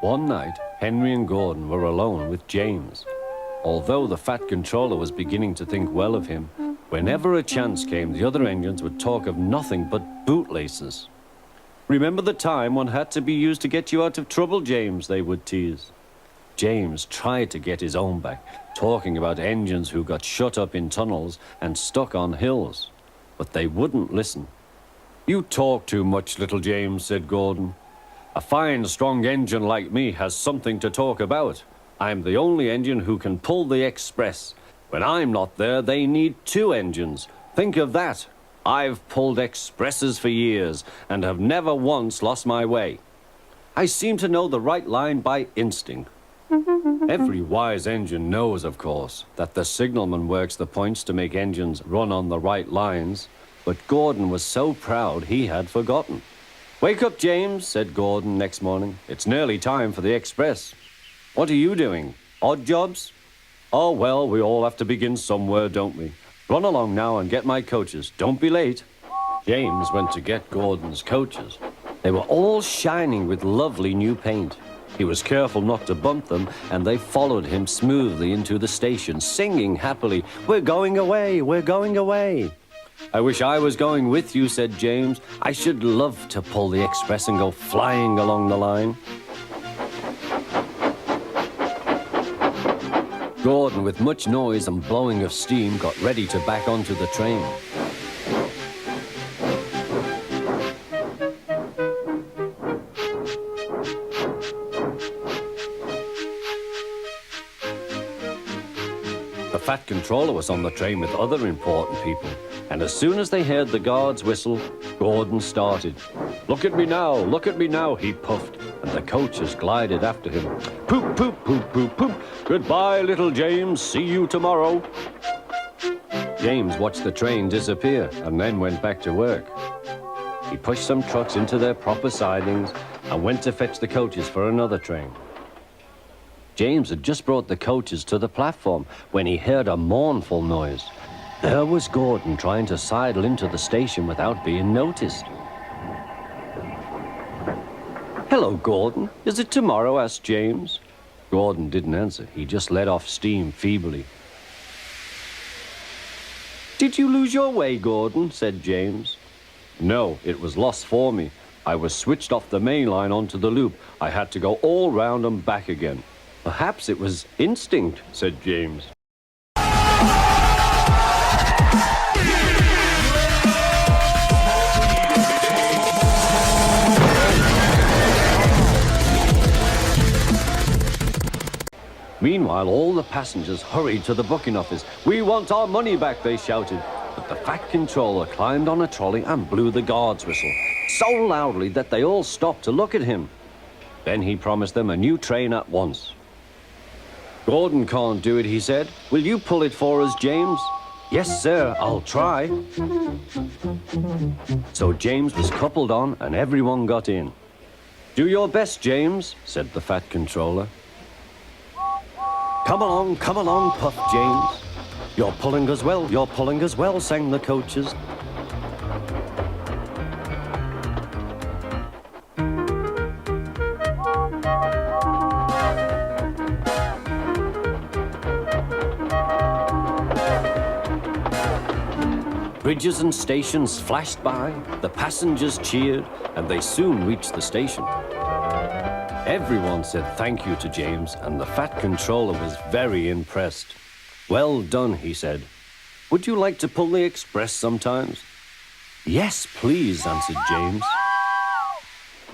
One night, Henry and Gordon were alone with James. Although the Fat Controller was beginning to think well of him, whenever a chance came, the other engines would talk of nothing but bootlaces. "Remember the time one had to be used to get you out of trouble, James," they would tease. James tried to get his own back, talking about engines who got shut up in tunnels and stuck on hills. But they wouldn't listen. "You talk too much, little James," said Gordon. "A fine, strong engine like me has something to talk about. I'm the only engine who can pull the express. When I'm not there, they need two engines. Think of that. I've pulled expresses for years and have never once lost my way. I seem to know the right line by instinct." Every wise engine knows, of course, that the signalman works the points to make engines run on the right lines, but Gordon was so proud he had forgotten. "Wake up, James," said Gordon next morning. "It's nearly time for the express." "What are you doing? Odd jobs?" "Oh, well, we all have to begin somewhere, don't we? Run along now and get my coaches. Don't be late." James went to get Gordon's coaches. They were all shining with lovely new paint. He was careful not to bump them, and they followed him smoothly into the station, singing happily, "We're going away, we're going away." "I wish I was going with you," said James. "I should love to pull the express and go flying along the line." Gordon, with much noise and blowing of steam, got ready to back onto the train. The Fat Controller was on the train with other important people, and as soon as they heard the guard's whistle, Gordon started. Look at me now," he puffed, and the coaches glided after him. "Poop, poop, poop, poop, poop. Goodbye, little James. See you tomorrow." James watched the train disappear and then went back to work. He pushed some trucks into their proper sidings and went to fetch the coaches for another train. James had just brought the coaches to the platform when he heard a mournful noise. There was Gordon trying to sidle into the station without being noticed. "Hello, Gordon. Is it tomorrow?" asked James. Gordon didn't answer. He just let off steam feebly. "Did you lose your way, Gordon?" said James. "No, it was lost for me. I was switched off the main line onto the loop. I had to go all round and back again." "Perhaps it was instinct," said James. Meanwhile, all the passengers hurried to the booking office. "We want our money back," they shouted. But the Fat Controller climbed on a trolley and blew the guard's whistle, so loudly that they all stopped to look at him. Then he promised them a new train at once. "Gordon can't do it," he said. "Will you pull it for us, James?" "Yes, sir, I'll try." So James was coupled on and everyone got in. "Do your best, James," said the Fat Controller. Come along, puffed James. You're pulling us well, sang the coaches. Bridges and stations flashed by, the passengers cheered, and they soon reached the station. Everyone said thank you to James, and the Fat Controller was very impressed. "Well done," he said. "Would you like to pull the express sometimes?" "Yes, please," answered James.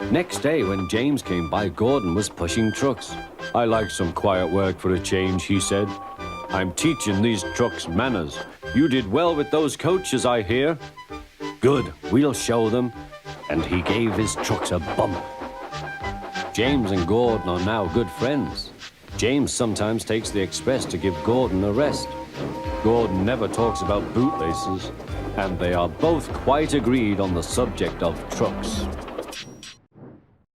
Next day, when James came by, Gordon was pushing trucks. "I like some quiet work for a change," he said. "I'm teaching these trucks manners. You did well with those coaches, I hear." "Good, we'll show them." And he gave his trucks a bump. James and Gordon are now good friends. James sometimes takes the express to give Gordon a rest. Gordon never talks about bootlaces, and they are both quite agreed on the subject of trucks.